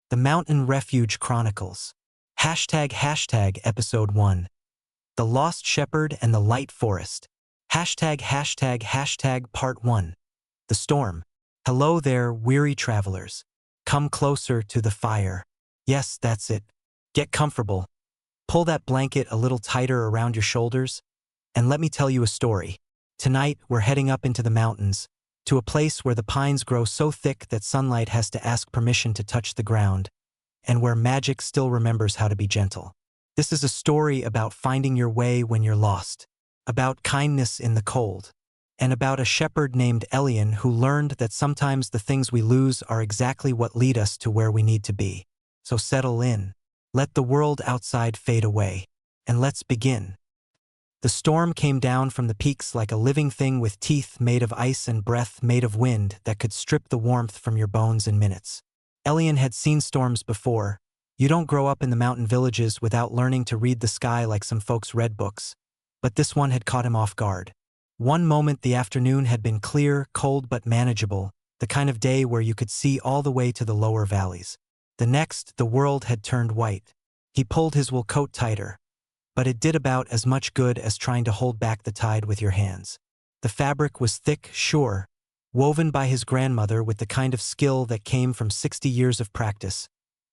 The Mountain Refuge Chronicles. Episode 1. The Lost Shepherd and the Light Forest. Part 1. The Storm. Hello there, weary travelers. Come closer to the fire. Yes, that's it. Get comfortable. Pull that blanket a little tighter around your shoulders, and let me tell you a story. Tonight, we're heading up into the mountains, to a place where the pines grow so thick that sunlight has to ask permission to touch the ground, and where magic still remembers how to be gentle. This is a story about finding your way when you're lost, about kindness in the cold, and about a shepherd named Elian who learned that sometimes the things we lose are exactly what lead us to where we need to be. So settle in, let the world outside fade away, and let's begin. The storm came down from the peaks like a living thing with teeth made of ice and breath made of wind that could strip the warmth from your bones in minutes. Elian had seen storms before. You don't grow up in the mountain villages without learning to read the sky like some folks read books. But this one had caught him off guard. One moment the afternoon had been clear, cold but manageable, the kind of day where you could see all the way to the lower valleys. The next, the world had turned white. He pulled his wool coat tighter, but it did about as much good as trying to hold back the tide with your hands. The fabric was thick, sure, woven by his grandmother with the kind of skill that came from 60 years of practice,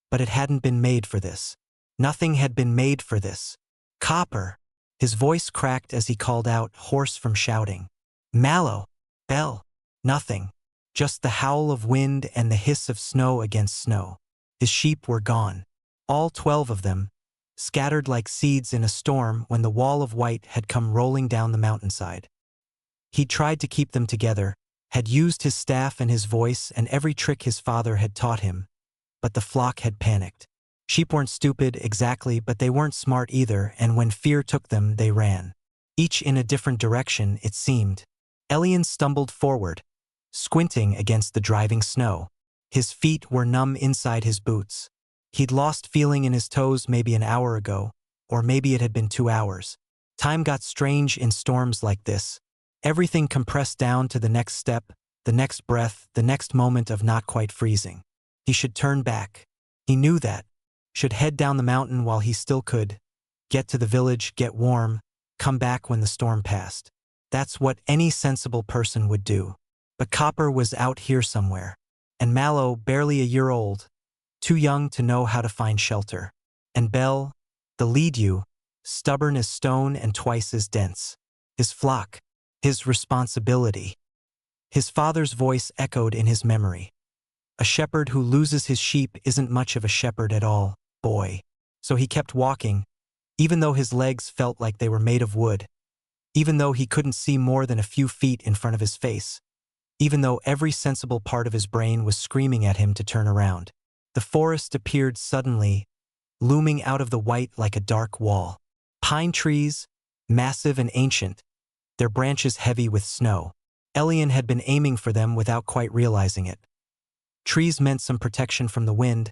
but it hadn't been made for this. Nothing had been made for this. Copper! His voice cracked as he called out, hoarse from shouting. Mallow! Bell! Nothing. Just the howl of wind and the hiss of snow against snow. His sheep were gone. All 12 of them, scattered like seeds in a storm when the wall of white had come rolling down the mountainside. He'd tried to keep them together, had used his staff and his voice and every trick his father had taught him, but the flock had panicked. Sheep weren't stupid, exactly, but they weren't smart either, and when fear took them, they ran. Each in a different direction, it seemed. Elian stumbled forward, squinting against the driving snow. His feet were numb inside his boots. He'd lost feeling in his toes maybe an hour ago, or maybe it had been 2 hours. Time got strange in storms like this. Everything compressed down to the next step, the next breath, the next moment of not quite freezing. He should turn back. He knew that. Should head down the mountain while he still could. Get to the village, get warm, come back when the storm passed. That's what any sensible person would do. But Copper was out here somewhere. And Mallow, barely a year old, too young to know how to find shelter. And Bell, the lead-ewe, stubborn as stone and twice as dense. His flock, his responsibility. His father's voice echoed in his memory. A shepherd who loses his sheep isn't much of a shepherd at all, boy. So he kept walking, even though his legs felt like they were made of wood, even though he couldn't see more than a few feet in front of his face, even though every sensible part of his brain was screaming at him to turn around. The forest appeared suddenly, looming out of the white like a dark wall. Pine trees, massive and ancient, their branches heavy with snow. Elian had been aiming for them without quite realizing it. Trees meant some protection from the wind,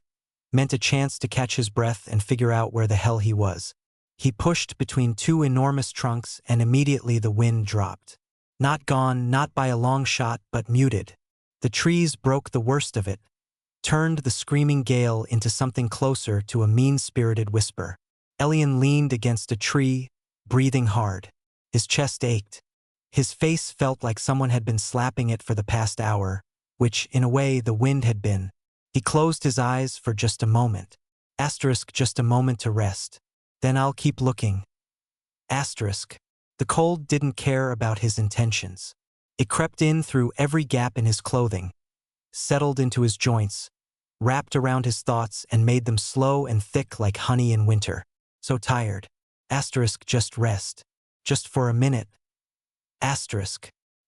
meant a chance to catch his breath and figure out where the hell he was. He pushed between 2 enormous trunks and immediately the wind dropped. Not gone, not by a long shot, but muted. The trees broke the worst of it, turned the screaming gale into something closer to a mean-spirited whisper. Elian leaned against a tree, breathing hard. His chest ached. His face felt like someone had been slapping it for the past hour, which, in a way, the wind had been. He closed his eyes for just a moment. Just a moment to rest. Then I'll keep looking. The cold didn't care about his intentions. It crept in through every gap in his clothing, settled into his joints, wrapped around his thoughts and made them slow and thick like honey in winter. So tired. Just rest. Just for a minute.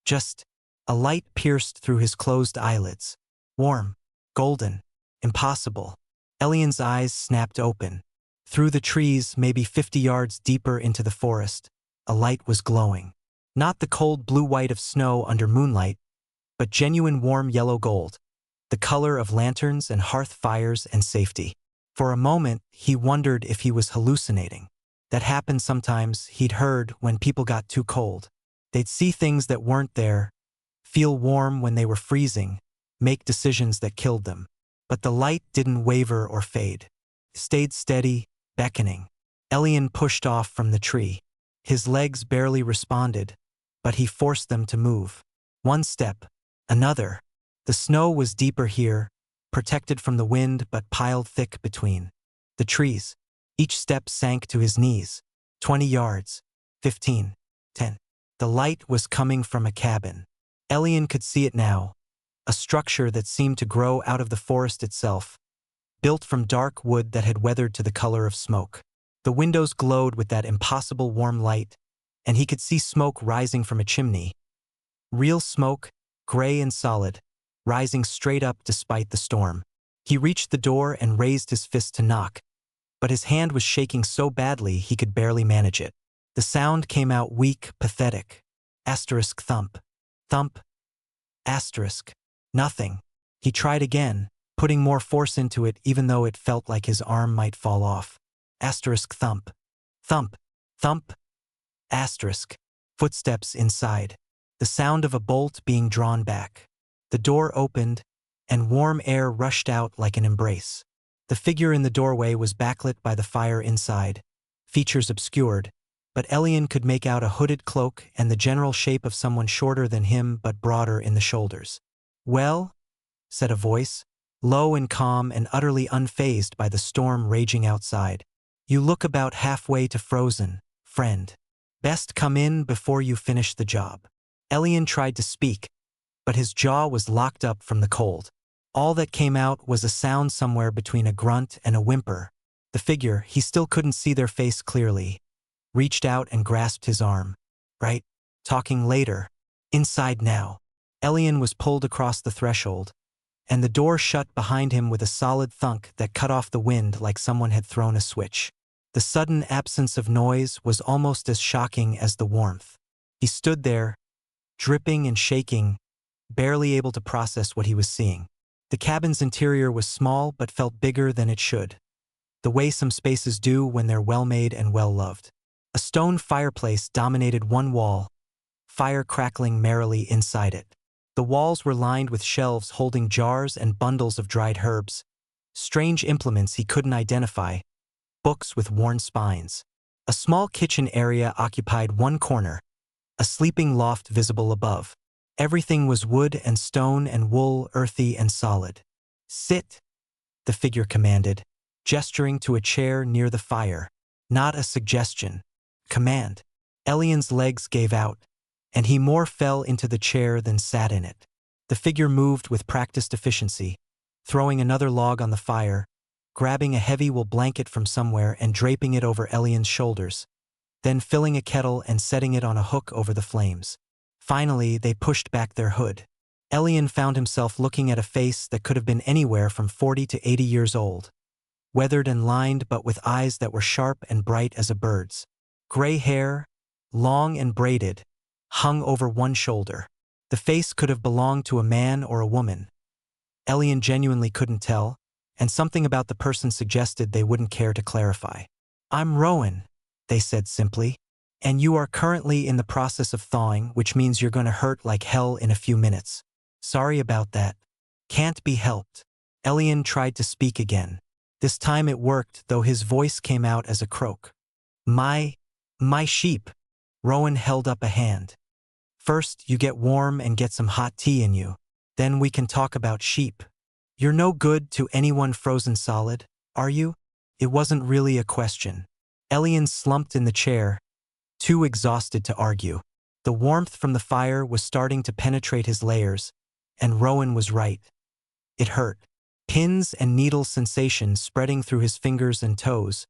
Just. A light pierced through his closed eyelids. Warm. Golden. Impossible. Elian's eyes snapped open. Through the trees, maybe 50 yards deeper into the forest, a light was glowing. Not the cold blue-white of snow under moonlight, but genuine warm yellow gold, the color of lanterns and hearth fires and safety. For a moment, he wondered if he was hallucinating. That happened sometimes, he'd heard, when people got too cold. They'd see things that weren't there, feel warm when they were freezing, make decisions that killed them. But the light didn't waver or fade. It stayed steady, beckoning. Elian pushed off from the tree. His legs barely responded, but he forced them to move. One step, another. The snow was deeper here, protected from the wind but piled thick between the trees. Each step sank to his knees. 20 yards. 15. 10. The light was coming from a cabin. Elian could see it now, a structure that seemed to grow out of the forest itself, built from dark wood that had weathered to the color of smoke. The windows glowed with that impossible warm light, and he could see smoke rising from a chimney. Real smoke, gray and solid, rising straight up despite the storm. He reached the door and raised his fist to knock, but his hand was shaking so badly he could barely manage it. The sound came out weak, pathetic. Asterisk thump. Thump. Asterisk. Nothing. He tried again, putting more force into it even though it felt like his arm might fall off. Asterisk thump. Thump. Thump. Asterisk. Footsteps inside. The sound of a bolt being drawn back. The door opened, and warm air rushed out like an embrace. The figure in the doorway was backlit by the fire inside, features obscured, but Elian could make out a hooded cloak and the general shape of someone shorter than him but broader in the shoulders. "Well?" said a voice, low and calm and utterly unfazed by the storm raging outside. "You look about halfway to frozen, friend. Best come in before you finish the job." Elian tried to speak, but his jaw was locked up from the cold. All that came out was a sound somewhere between a grunt and a whimper. The figure, he still couldn't see their face clearly, reached out and grasped his arm. "Right? Talking later. Inside now." Elian was pulled across the threshold, and the door shut behind him with a solid thunk that cut off the wind like someone had thrown a switch. The sudden absence of noise was almost as shocking as the warmth. He stood there, dripping and shaking, barely able to process what he was seeing. The cabin's interior was small but felt bigger than it should, the way some spaces do when they're well-made and well-loved. A stone fireplace dominated one wall, fire crackling merrily inside it. The walls were lined with shelves holding jars and bundles of dried herbs, strange implements he couldn't identify, books with worn spines. A small kitchen area occupied one corner, a sleeping loft visible above. Everything was wood and stone and wool, earthy and solid. "Sit," the figure commanded, gesturing to a chair near the fire. Not a suggestion. Command. Elian's legs gave out, and he more fell into the chair than sat in it. The figure moved with practiced efficiency, throwing another log on the fire, grabbing a heavy wool blanket from somewhere and draping it over Elian's shoulders, then filling a kettle and setting it on a hook over the flames. Finally, they pushed back their hood. Elian found himself looking at a face that could have been anywhere from 40 to 80 years old, weathered and lined but with eyes that were sharp and bright as a bird's. Gray hair, long and braided, hung over one shoulder. The face could have belonged to a man or a woman. Elian genuinely couldn't tell, and something about the person suggested they wouldn't care to clarify. "I'm Rowan," they said simply, "and you are currently in the process of thawing, which means you're going to hurt like hell in a few minutes. Sorry about that. Can't be helped." Elian tried to speak again. This time it worked, though his voice came out as a croak. My sheep." Rowan held up a hand. "First, you get warm and get some hot tea in you. Then we can talk about sheep. You're no good to anyone frozen solid, are you?" It wasn't really a question. Elian slumped in the chair, too exhausted to argue. The warmth from the fire was starting to penetrate his layers, and Rowan was right. It hurt. Pins and needle sensations spreading through his fingers and toes,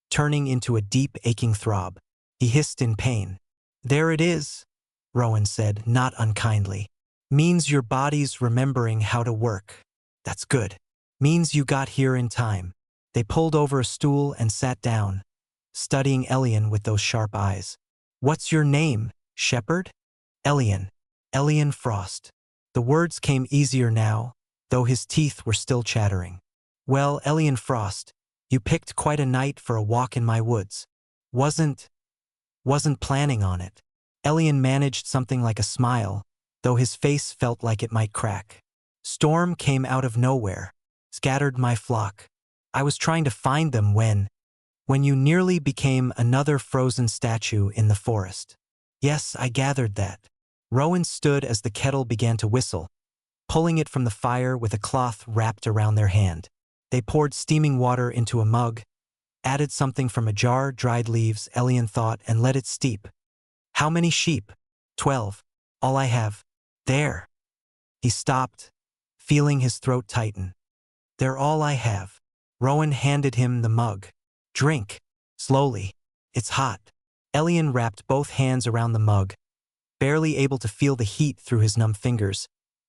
turning into a deep, aching throb. He hissed in pain. "There it is," Rowan said, not unkindly. "Means your body's remembering how to work. That's good. Means you got here in time." They pulled over a stool and sat down, studying Elian with those sharp eyes. "What's your name, Shepherd?" "Elian. Elian Frost." The words came easier now, though his teeth were still chattering. "Well, Elian Frost, you picked quite a night for a walk in my woods. Wasn't planning on it." Elian managed something like a smile, though his face felt like it might crack. "Storm came out of nowhere. Scattered my flock. I was trying to find them when you nearly became another frozen statue in the forest. Yes, I gathered that. Rowan stood as the kettle began to whistle, pulling it from the fire with a cloth wrapped around their hand. They poured steaming water into a mug, added something from a jar, dried leaves, Elian thought, and let it steep. How many sheep? 12. All I have. There. He stopped, feeling his throat tighten. They're all I have. Rowan handed him the mug. Drink. Slowly. It's hot. Elian wrapped both hands around the mug, barely able to feel the heat through his numb fingers,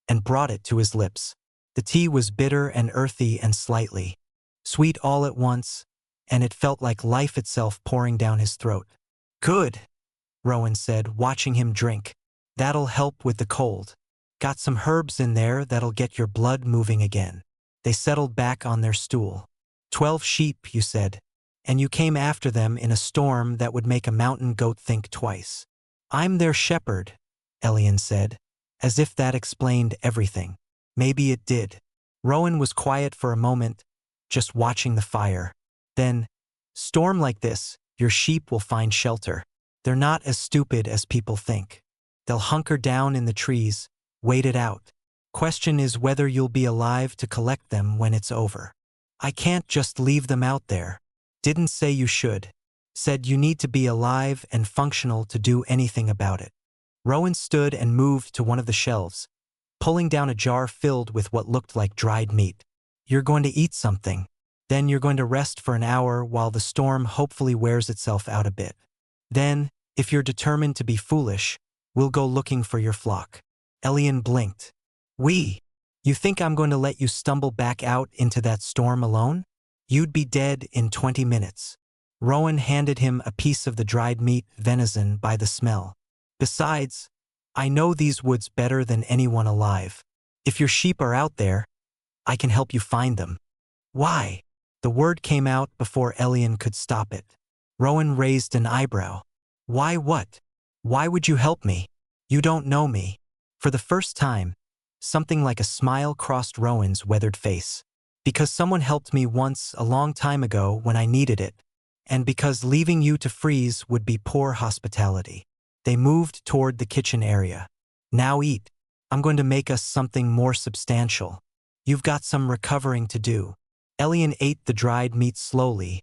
and brought it to his lips. The tea was bitter and earthy and slightly sweet all at once, and it felt like life itself pouring down his throat. Good, Rowan said, watching him drink. That'll help with the cold. Got some herbs in there that'll get your blood moving again. They settled back on their stool. 12 sheep, you said, and you came after them in a storm that would make a mountain goat think twice. I'm their shepherd, Elian said, as if that explained everything. Maybe it did. Rowan was quiet for a moment, just watching the fire. Then, storm like this, your sheep will find shelter. They're not as stupid as people think. They'll hunker down in the trees, wait it out. Question is whether you'll be alive to collect them when it's over. I can't just leave them out there. Didn't say you should. Said you need to be alive and functional to do anything about it. Rowan stood and moved to one of the shelves, pulling down a jar filled with what looked like dried meat. You're going to eat something. Then you're going to rest for an hour while the storm hopefully wears itself out a bit. Then, if you're determined to be foolish, we'll go looking for your flock. Elian blinked. You think I'm going to let you stumble back out into that storm alone? You'd be dead in 20 minutes. Rowan handed him a piece of the dried meat, venison by the smell. Besides, I know these woods better than anyone alive. If your sheep are out there, I can help you find them. Why? The word came out before Elian could stop it. Rowan raised an eyebrow. Why what? Why would you help me? You don't know me. For the first time, something like a smile crossed Rowan's weathered face. Because someone helped me once a long time ago when I needed it, and because leaving you to freeze would be poor hospitality. They moved toward the kitchen area. Now eat. I'm going to make us something more substantial. You've got some recovering to do. Elian ate the dried meat slowly,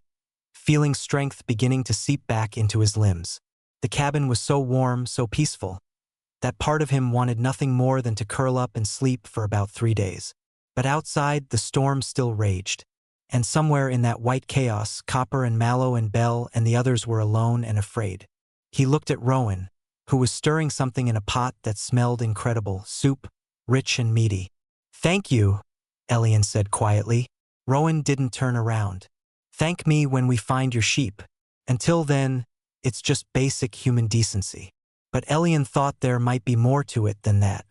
feeling strength beginning to seep back into his limbs. The cabin was so warm, so peaceful, that part of him wanted nothing more than to curl up and sleep for about 3 days. But outside, the storm still raged, and somewhere in that white chaos, Copper and Mallow and Bell and the others were alone and afraid. He looked at Rowan, who was stirring something in a pot that smelled incredible, soup, rich and meaty. Thank you, Elian said quietly. Rowan didn't turn around. Thank me when we find your sheep. Until then, it's just basic human decency. But Elian thought there might be more to it than that.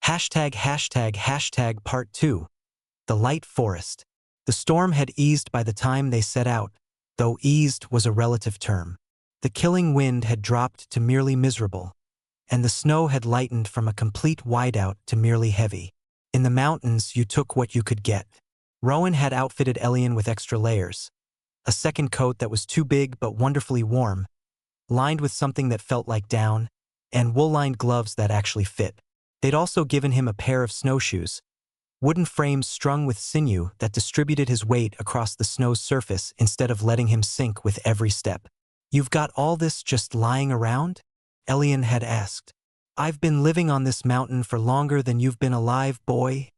#### Part 2. The Light Forest. The storm had eased by the time they set out, though eased was a relative term. The killing wind had dropped to merely miserable, and the snow had lightened from a complete whiteout to merely heavy. In the mountains, you took what you could get. Rowan had outfitted Elian with extra layers, a second coat that was too big but wonderfully warm, lined with something that felt like down, and wool-lined gloves that actually fit. They'd also given him a pair of snowshoes, wooden frames strung with sinew that distributed his weight across the snow's surface instead of letting him sink with every step. You've got all this just lying around? Elian had asked. I've been living on this mountain for longer than you've been alive, boy,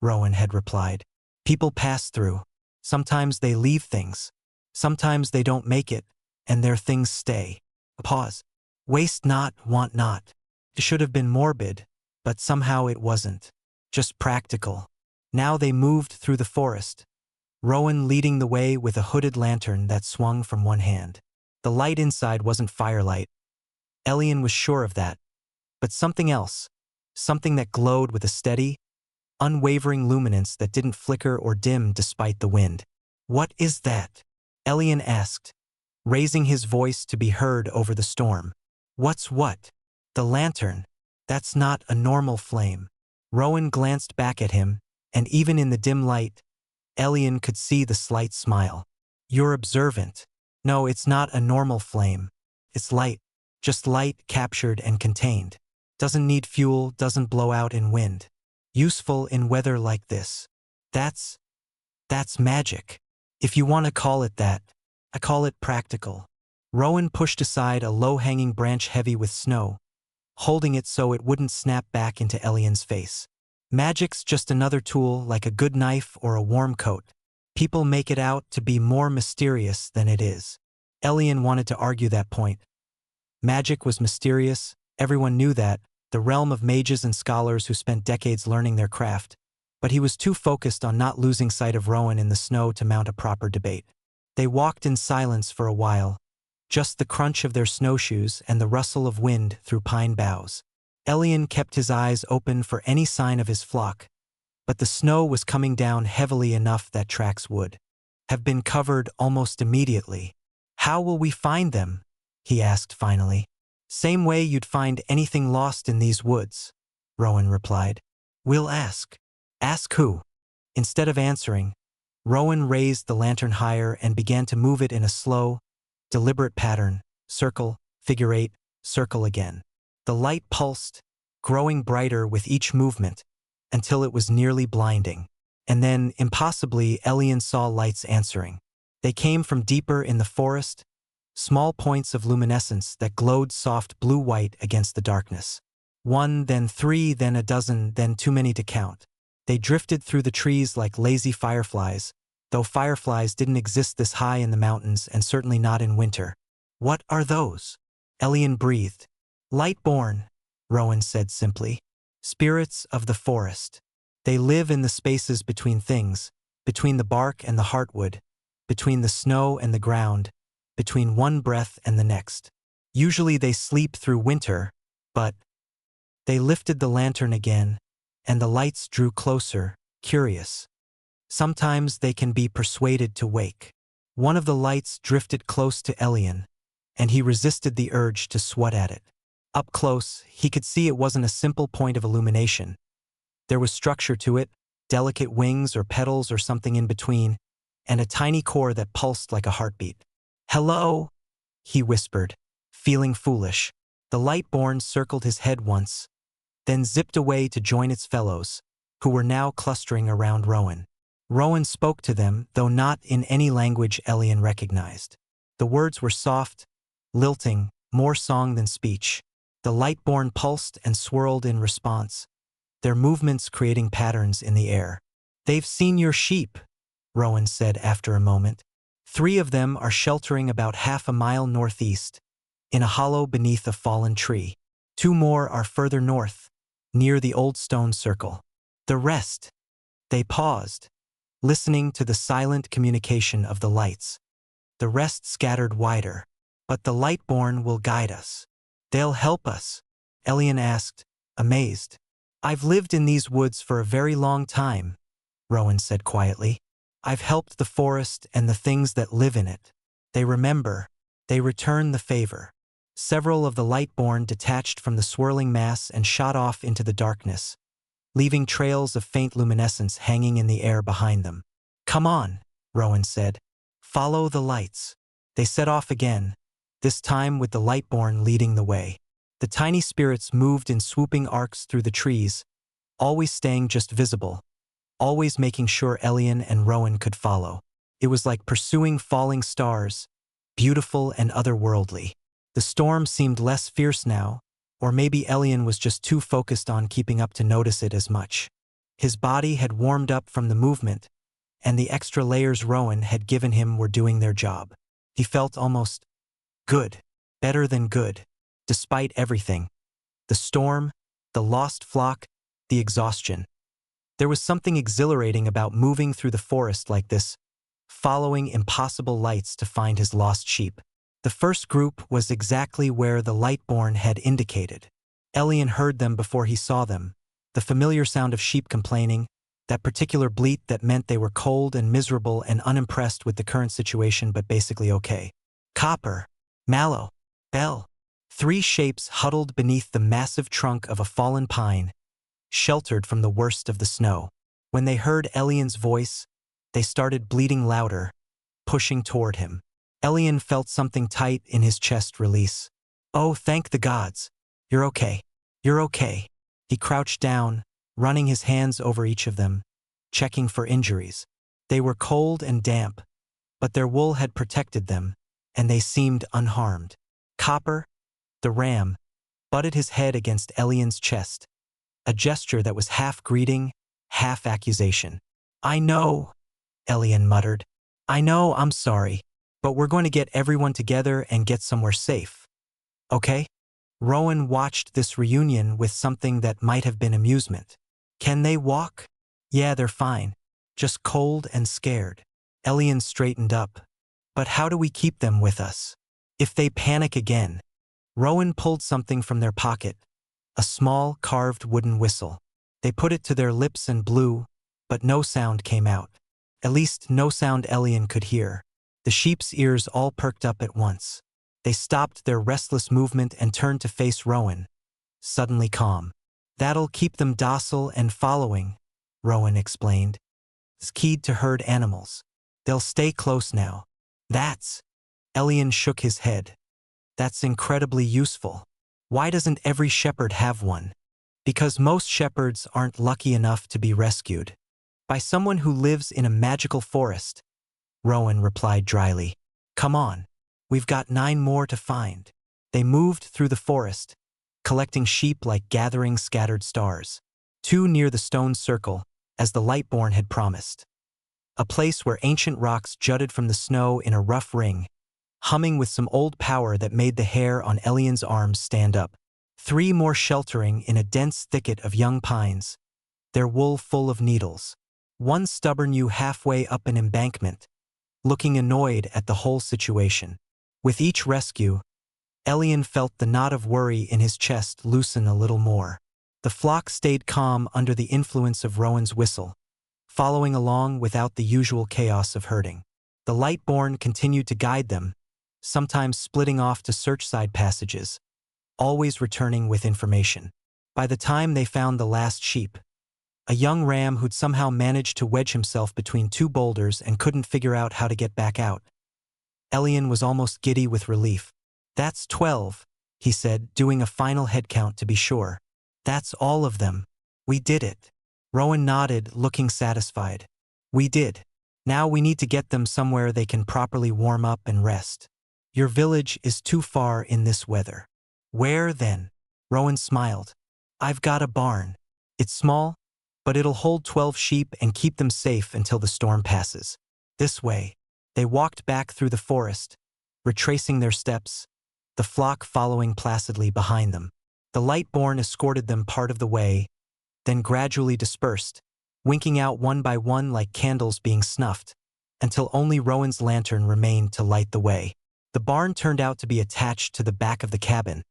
Rowan had replied. People pass through. Sometimes they leave things. Sometimes they don't make it, and their things stay. A pause. Waste not, want not. It should have been morbid, but somehow it wasn't. Just practical. Now they moved through the forest, Rowan leading the way with a hooded lantern that swung from one hand. The light inside wasn't firelight. Elian was sure of that. But something else. Something that glowed with a steady, unwavering luminance that didn't flicker or dim despite the wind. What is that? Elian asked, raising his voice to be heard over the storm. What's what? The lantern. That's not a normal flame. Rowan glanced back at him, and even in the dim light, Elian could see the slight smile. You're observant. No, it's not a normal flame. It's light. Just light captured and contained. Doesn't need fuel, doesn't blow out in wind. Useful in weather like this. That's magic. If you want to call it that, I call it practical. Rowan pushed aside a low-hanging branch heavy with snow, holding it so it wouldn't snap back into Elian's face. Magic's just another tool like a good knife or a warm coat. People make it out to be more mysterious than it is. Elian wanted to argue that point. Magic was mysterious, everyone knew that, the realm of mages and scholars who spent decades learning their craft, but he was too focused on not losing sight of Rowan in the snow to mount a proper debate. They walked in silence for a while, just the crunch of their snowshoes and the rustle of wind through pine boughs. Elian kept his eyes open for any sign of his flock, but the snow was coming down heavily enough that tracks would have been covered almost immediately. How will we find them? He asked finally. Same way you'd find anything lost in these woods, Rowan replied. We'll ask. Ask who? Instead of answering, Rowan raised the lantern higher and began to move it in a slow, deliberate pattern, circle, figure eight, circle again. The light pulsed, growing brighter with each movement, until it was nearly blinding. And then, impossibly, Elian saw lights answering. They came from deeper in the forest, small points of luminescence that glowed soft blue-white against the darkness. One, then three, then a dozen, then too many to count. They drifted through the trees like lazy fireflies, though fireflies didn't exist this high in the mountains and certainly not in winter. What are those? Elian breathed. Lightborn, Rowan said simply. Spirits of the forest. They live in the spaces between things, between the bark and the heartwood, between the snow and the ground, between one breath and the next. Usually they sleep through winter, but they lifted the lantern again, and the lights drew closer, curious. Sometimes they can be persuaded to wake. One of the lights drifted close to Elian, and he resisted the urge to swat at it. Up close, he could see it wasn't a simple point of illumination. There was structure to it, delicate wings or petals or something in between, and a tiny core that pulsed like a heartbeat. Hello, he whispered, feeling foolish. The Lightborn circled his head once, then zipped away to join its fellows, who were now clustering around Rowan. Rowan spoke to them, though not in any language Elian recognized. The words were soft, lilting, more song than speech. The Lightborn pulsed and swirled in response, their movements creating patterns in the air. They've seen your sheep, Rowan said after a moment. 3 of them are sheltering about half a mile northeast, in a hollow beneath a fallen tree. 2 more are further north, near the old stone circle. The rest. They paused, listening to the silent communication of the lights. The rest scattered wider. But the Lightborn will guide us. They'll help us, Elian asked, amazed. I've lived in these woods for a very long time, Rowan said quietly. I've helped the forest and the things that live in it. They remember. They return the favor. Several of the Lightborn detached from the swirling mass and shot off into the darkness, leaving trails of faint luminescence hanging in the air behind them. Come on, Rowan said. Follow the lights. They set off again, this time with the Lightborn leading the way. The tiny spirits moved in swooping arcs through the trees, always staying just visible, always making sure Elian and Rowan could follow. It was like pursuing falling stars, beautiful and otherworldly. The storm seemed less fierce now, or maybe Elian was just too focused on keeping up to notice it as much. His body had warmed up from the movement, and the extra layers Rowan had given him were doing their job. He felt almost good, better than good, despite everything. The storm, the lost flock, the exhaustion. There was something exhilarating about moving through the forest like this, following impossible lights to find his lost sheep. The first group was exactly where the Lightborn had indicated. Elian heard them before he saw them, the familiar sound of sheep complaining, that particular bleat that meant they were cold and miserable and unimpressed with the current situation but basically okay. Copper, mallow, bell. 3 shapes huddled beneath the massive trunk of a fallen pine, sheltered from the worst of the snow. When they heard Elian's voice, They started bleeding louder, pushing toward him. Elian felt something tight in his chest release. Oh, thank the gods. You're okay. You're okay. He crouched down, running his hands over each of them, checking for injuries. They were cold and damp, but their wool had protected them, and they seemed unharmed. Copper, the ram, butted his head against Elian's chest, a gesture that was half greeting, half accusation. I know, Elian muttered. I know, I'm sorry, but we're going to get everyone together and get somewhere safe. Okay? Rowan watched this reunion with something that might have been amusement. Can they walk? Yeah, they're fine. Just cold and scared. Elian straightened up. But how do we keep them with us? If they panic again. Rowan pulled something from their pocket, a small, carved wooden whistle. They put it to their lips and blew, but no sound came out. At least no sound Elian could hear. The sheep's ears all perked up at once. They stopped their restless movement and turned to face Rowan, suddenly calm. That'll keep them docile and following, Rowan explained. It's keyed to herd animals. They'll stay close now. That's... Elian shook his head. That's incredibly useful. Why doesn't every shepherd have one? Because most shepherds aren't lucky enough to be rescued. By someone who lives in a magical forest, Rowan replied dryly. Come on. We've got 9 more to find. They moved through the forest, collecting sheep like gathering scattered stars. 2 near the stone circle, as the Lightborn had promised. A place where ancient rocks jutted from the snow in a rough ring, humming with some old power that made the hair on Elian's arms stand up. 3 more sheltering in a dense thicket of young pines, their wool full of needles. 1 stubborn ewe halfway up an embankment, looking annoyed at the whole situation. With each rescue, Elian felt the knot of worry in his chest loosen a little more. The flock stayed calm under the influence of Rowan's whistle, following along without the usual chaos of herding. The Lightborn continued to guide them, sometimes splitting off to search side passages, always returning with information. By the time they found the last sheep, a young ram who'd somehow managed to wedge himself between 2 boulders and couldn't figure out how to get back out, Elian was almost giddy with relief. That's 12, he said, doing a final head count to be sure. That's all of them. We did it. Rowan nodded, looking satisfied. We did. Now we need to get them somewhere they can properly warm up and rest. Your village is too far in this weather. Where then? Rowan smiled. I've got a barn. It's small, but it'll hold 12 sheep and keep them safe until the storm passes. This way. They walked back through the forest, retracing their steps, the flock following placidly behind them. The Lightborn escorted them part of the way, then gradually dispersed, winking out one by one like candles being snuffed, until only Rowan's lantern remained to light the way. The barn turned out to be attached to the back of the cabin,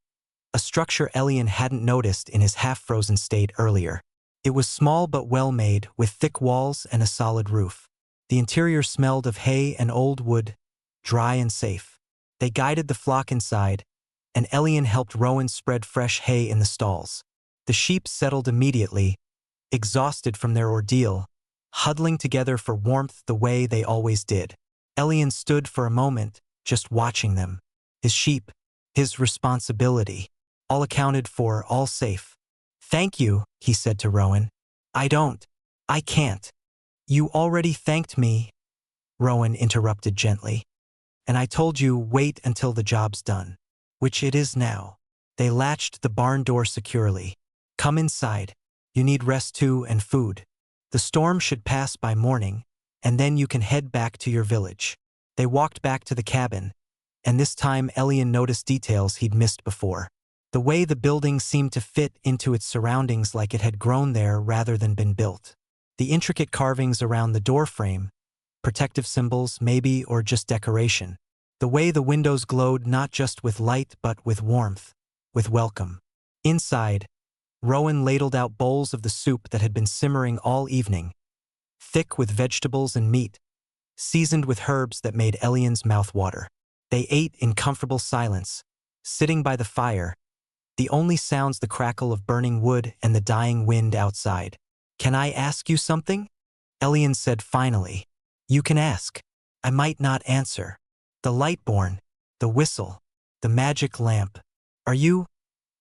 a structure Elian hadn't noticed in his half-frozen state earlier. It was small but well-made, with thick walls and a solid roof. The interior smelled of hay and old wood, dry and safe. They guided the flock inside, and Elian helped Rowan spread fresh hay in the stalls. The sheep settled immediately, exhausted from their ordeal, huddling together for warmth the way they always did. Elian stood for a moment, just watching them. His sheep, his responsibility, all accounted for, all safe. Thank you, he said to Rowan. I can't. You already thanked me, Rowan interrupted gently. And I told you wait until the job's done. Which it is now. They latched the barn door securely. Come inside. You need rest too and food. The storm should pass by morning, and then you can head back to your village. They walked back to the cabin, and this time Elian noticed details he'd missed before. The way the building seemed to fit into its surroundings like it had grown there rather than been built. The intricate carvings around the doorframe, protective symbols maybe or just decoration. The way the windows glowed not just with light but with warmth, with welcome. Inside, Rowan ladled out bowls of the soup that had been simmering all evening, thick with vegetables and meat, seasoned with herbs that made Elian's mouth water. They ate in comfortable silence, sitting by the fire, the only sounds the crackle of burning wood and the dying wind outside. Can I ask you something? Elian said finally. You can ask. I might not answer. The Lightborn, the whistle, the magic lamp. Are you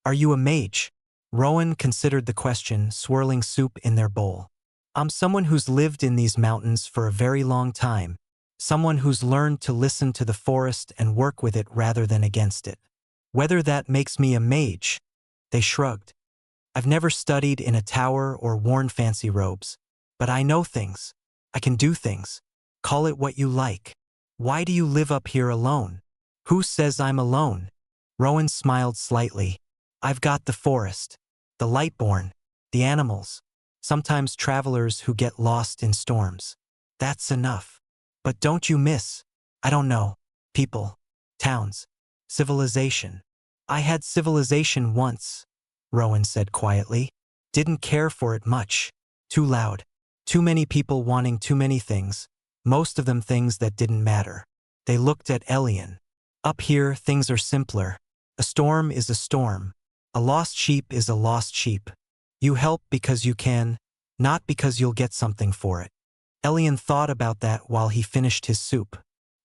a mage? Rowan considered the question, swirling soup in their bowl. I'm someone who's lived in these mountains for a very long time. Someone who's learned to listen to the forest and work with it rather than against it. Whether that makes me a mage? They shrugged. I've never studied in a tower or worn fancy robes. But I know things. I can do things. Call it what you like. Why do you live up here alone? Who says I'm alone? Rowan smiled slightly. I've got the forest, the Lightborn, the animals, sometimes travelers who get lost in storms. That's enough. But don't you miss, I don't know, people, towns, civilization? I had civilization once, Rowan said quietly. Didn't care for it much. Too loud. Too many people wanting too many things, most of them things that didn't matter. They looked at Elian. Up here, things are simpler. A storm is a storm. A lost sheep is a lost sheep. You help because you can, not because you'll get something for it. Elian thought about that while he finished his soup.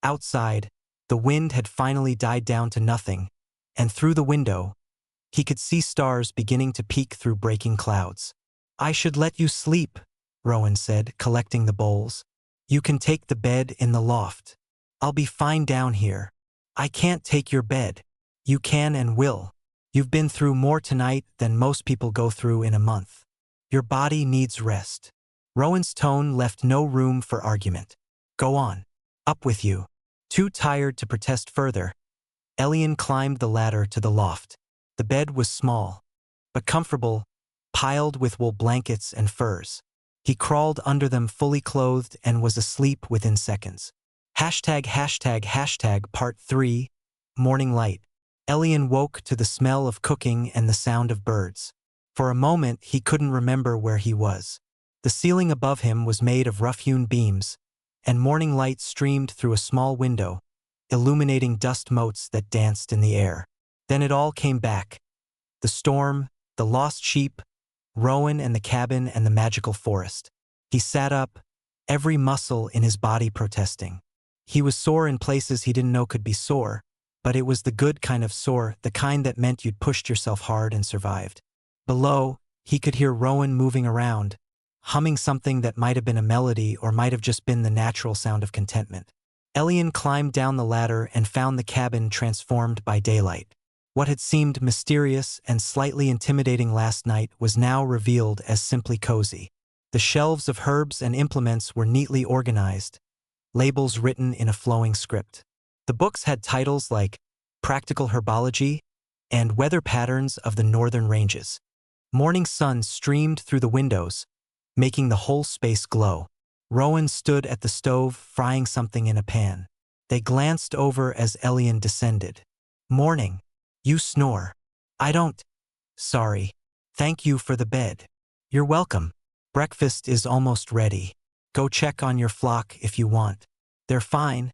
Outside, the wind had finally died down to nothing, and through the window, he could see stars beginning to peek through breaking clouds. I should let you sleep, Rowan said, collecting the bowls. You can take the bed in the loft. I'll be fine down here. I can't take your bed. You can and will. You've been through more tonight than most people go through in a month. Your body needs rest. Rowan's tone left no room for argument. Go on. Up with you. Too tired to protest further, Elian climbed the ladder to the loft. The bed was small, but comfortable, piled with wool blankets and furs. He crawled under them fully clothed and was asleep within seconds. Part 3, Morning Light. Elian woke to the smell of cooking and the sound of birds. For a moment, he couldn't remember where he was. The ceiling above him was made of rough-hewn beams, and morning light streamed through a small window, illuminating dust motes that danced in the air. Then it all came back. The storm, the lost sheep, Rowan and the cabin and the magical forest. He sat up, every muscle in his body protesting. He was sore in places he didn't know could be sore, but it was the good kind of sore, the kind that meant you'd pushed yourself hard and survived. Below, he could hear Rowan moving around, humming something that might have been a melody or might have just been the natural sound of contentment. Elian climbed down the ladder and found the cabin transformed by daylight. What had seemed mysterious and slightly intimidating last night was now revealed as simply cozy. The shelves of herbs and implements were neatly organized, labels written in a flowing script. The books had titles like Practical Herbology and Weather Patterns of the Northern Ranges. Morning sun streamed through the windows, making the whole space glow. Rowan stood at the stove frying something in a pan. They glanced over as Elian descended. Morning. You snore. I don't. Sorry. Thank you for the bed. You're welcome. Breakfast is almost ready. Go check on your flock if you want. They're fine,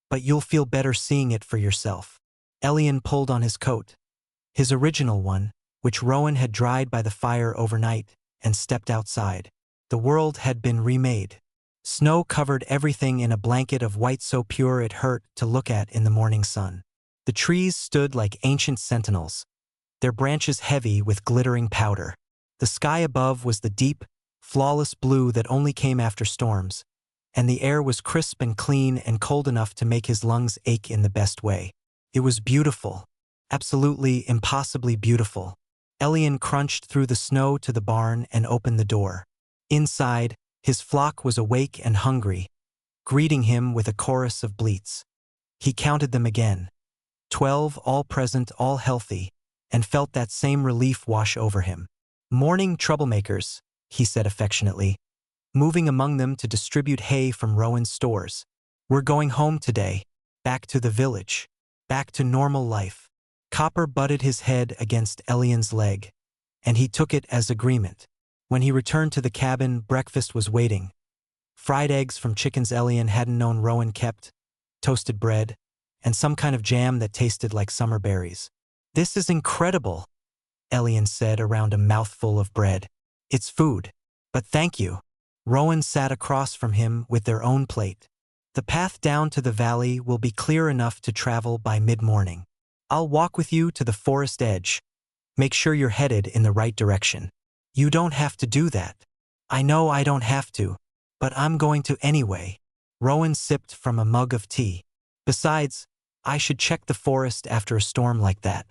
but you'll feel better seeing it for yourself. Elian pulled on his coat, his original one, which Rowan had dried by the fire overnight, and stepped outside. The world had been remade. Snow covered everything in a blanket of white so pure it hurt to look at in the morning sun. The trees stood like ancient sentinels, their branches heavy with glittering powder. The sky above was the deep, flawless blue that only came after storms, and the air was crisp and clean and cold enough to make his lungs ache in the best way. It was beautiful, absolutely impossibly beautiful. Elian crunched through the snow to the barn and opened the door. Inside, his flock was awake and hungry, greeting him with a chorus of bleats. He counted them again. 12, all present, all healthy, and felt that same relief wash over him. Morning troublemakers, he said affectionately, moving among them to distribute hay from Rowan's stores. We're going home today, back to the village, back to normal life. Copper butted his head against Elian's leg, and he took it as agreement. When he returned to the cabin, breakfast was waiting. Fried eggs from chickens Elian hadn't known Rowan kept, toasted bread, and some kind of jam that tasted like summer berries. This is incredible, Elian said around a mouthful of bread. It's food, but thank you. Rowan sat across from him with their own plate. The path down to the valley will be clear enough to travel by mid-morning. I'll walk with you to the forest edge. Make sure you're headed in the right direction. You don't have to do that. I know I don't have to, but I'm going to anyway. Rowan sipped from a mug of tea. Besides, I should check the forest after a storm like that.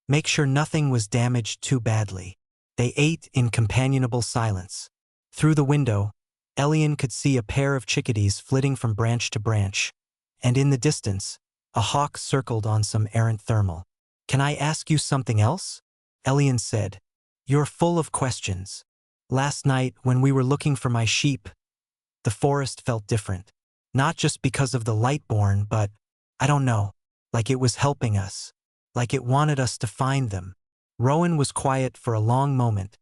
Make sure nothing was damaged too badly. They ate in companionable silence. Through the window, Elian could see a pair of chickadees flitting from branch to branch, and in the distance, a hawk circled on some errant thermal. "Can I ask you something else?" Elian said. "You're full of questions. Last night, when we were looking for my sheep, the forest felt different. Not just because of the Lightborn, but, I don't know, like it was helping us. Like it wanted us to find them." Rowan was quiet for a long moment,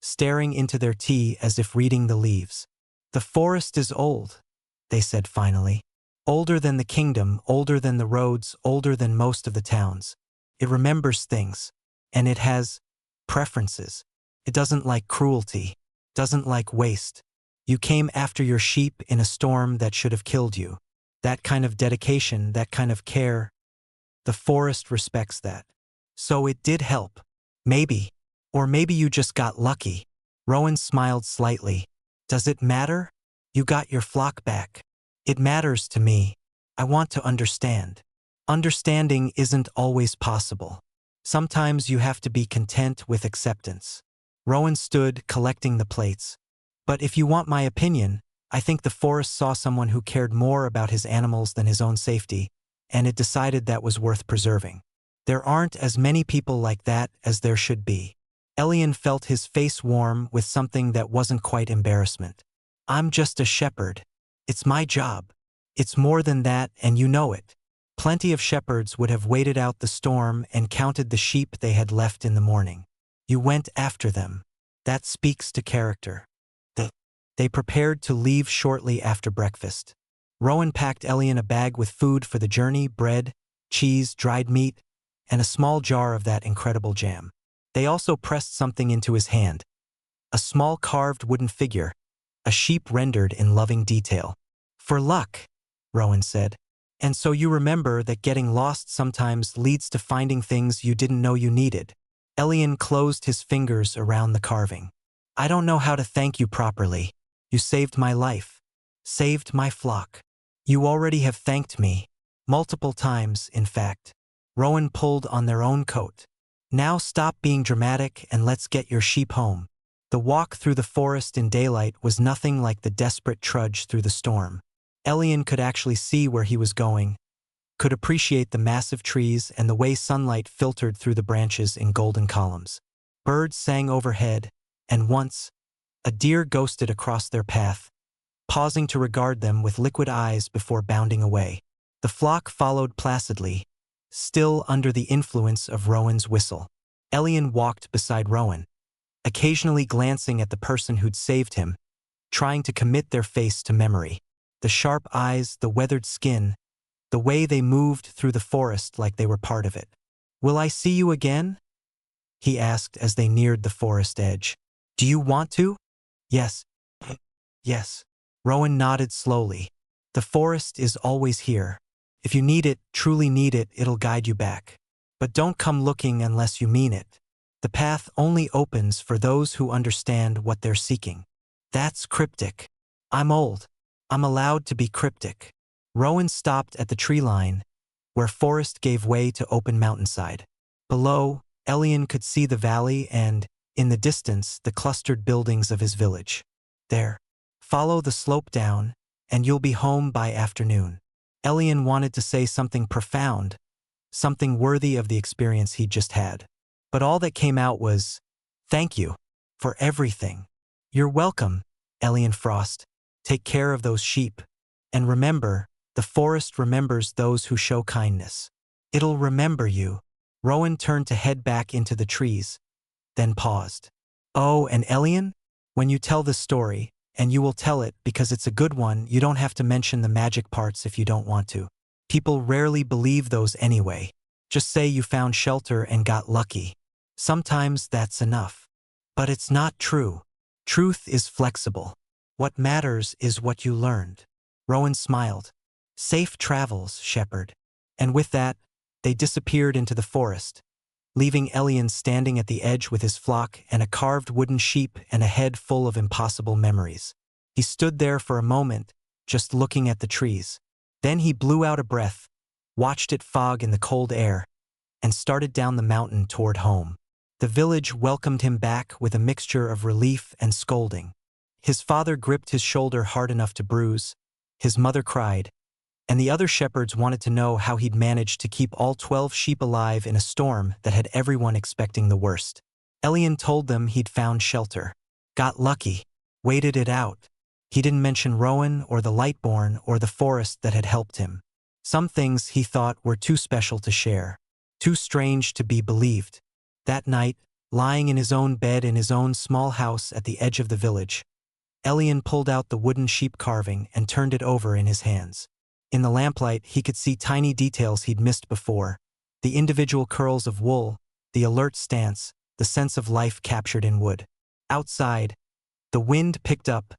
staring into their tea as if reading the leaves. "The forest is old," they said finally. "Older than the kingdom, older than the roads, older than most of the towns. It remembers things, and it has preferences. It doesn't like cruelty, doesn't like waste. You came after your sheep in a storm that should have killed you. That kind of dedication, that kind of care, the forest respects that. So it did help. Maybe. Or maybe you just got lucky." Rowan smiled slightly. "Does it matter? You got your flock back. It matters to me. I want to understand. Understanding isn't always possible. Sometimes you have to be content with acceptance." Rowan stood, collecting the plates. "But if you want my opinion, I think the forest saw someone who cared more about his animals than his own safety, and it decided that was worth preserving. There aren't as many people like that as there should be." Elian felt his face warm with something that wasn't quite embarrassment. "I'm just a shepherd. It's my job. It's more than that, and you know it. Plenty of shepherds would have waited out the storm and counted the sheep they had left in the morning. You went after them. That speaks to character." They prepared to leave shortly after breakfast. Rowan packed Elian a bag with food for the journey: bread, cheese, dried meat, and a small jar of that incredible jam. They also pressed something into his hand. A small carved wooden figure, a sheep rendered in loving detail. "For luck," Rowan said. "And so you remember that getting lost sometimes leads to finding things you didn't know you needed." Elian closed his fingers around the carving. "I don't know how to thank you properly. You saved my life. Saved my flock. You already have thanked me. Multiple times, in fact." Rowan pulled on their own coat. "Now stop being dramatic and let's get your sheep home." The walk through the forest in daylight was nothing like the desperate trudge through the storm. Elian could actually see where he was going, could appreciate the massive trees and the way sunlight filtered through the branches in golden columns. Birds sang overhead, and once, a deer ghosted across their path, pausing to regard them with liquid eyes before bounding away. The flock followed placidly, still under the influence of Rowan's whistle. Elian walked beside Rowan, occasionally glancing at the person who'd saved him, trying to commit their face to memory. The sharp eyes, the weathered skin, the way they moved through the forest like they were part of it. "Will I see you again?" he asked as they neared the forest edge. "Do you want to?" "Yes. Yes." Rowan nodded slowly. "The forest is always here. If you need it, truly need it, it'll guide you back. But don't come looking unless you mean it. The path only opens for those who understand what they're seeking." "That's cryptic. I'm old. I'm allowed to be cryptic." Rowan stopped at the tree line, where forest gave way to open mountainside. Below, Elian could see the valley and, in the distance, the clustered buildings of his village. "There. Follow the slope down, and you'll be home by afternoon." Elian wanted to say something profound, something worthy of the experience he'd just had. But all that came out was, "Thank you. For everything." "You're welcome, Elian Frost. Take care of those sheep. And remember, the forest remembers those who show kindness. It'll remember you." Rowan turned to head back into the trees, then paused. "Oh, and Elian, when you tell this story, and you will tell it because it's a good one, you don't have to mention the magic parts if you don't want to. People rarely believe those anyway. Just say you found shelter and got lucky. Sometimes that's enough. But it's not true. Truth is flexible. What matters is what you learned." Rowan smiled. Safe travels, shepherd. And with that, they disappeared into the forest, leaving Elian standing at the edge with his flock and a carved wooden sheep and a head full of impossible memories. He stood there for a moment, just looking at the trees. Then he blew out a breath, watched it fog in the cold air, and started down the mountain toward home. The village welcomed him back with a mixture of relief and scolding. His father gripped his shoulder hard enough to bruise, his mother cried, and the other shepherds wanted to know how he'd managed to keep all 12 sheep alive in a storm that had everyone expecting the worst. Elian told them he'd found shelter, got lucky, waited it out. He didn't mention Rowan or the Lightborn or the forest that had helped him. Some things he thought were too special to share, too strange to be believed. That night, lying in his own bed in his own small house at the edge of the village, Elian pulled out the wooden sheep carving and turned it over in his hands. In the lamplight, he could see tiny details he'd missed before, the individual curls of wool, the alert stance, the sense of life captured in wood. Outside, the wind picked up,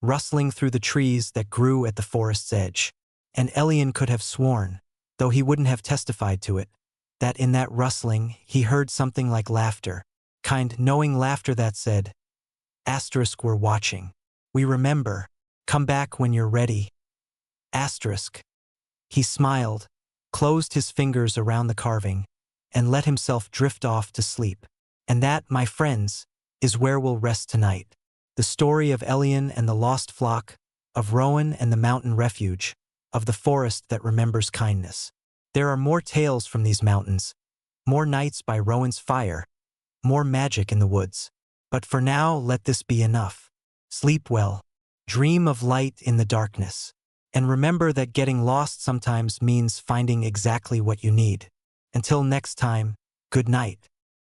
rustling through the trees that grew at the forest's edge. And Elian could have sworn, though he wouldn't have testified to it, that in that rustling he heard something like laughter, kind knowing laughter that said, "Asterisk, we're watching. We remember. Come back when you're ready." Asterisk. He smiled, closed his fingers around the carving, and let himself drift off to sleep. And that, my friends, is where we'll rest tonight. The story of Elian and the lost flock, of Rowan and the mountain refuge, of the forest that remembers kindness. There are more tales from these mountains, more nights by Rowan's fire, more magic in the woods. But for now, let this be enough. Sleep well, dream of light in the darkness, and remember that getting lost sometimes means finding exactly what you need. Until next time, good night.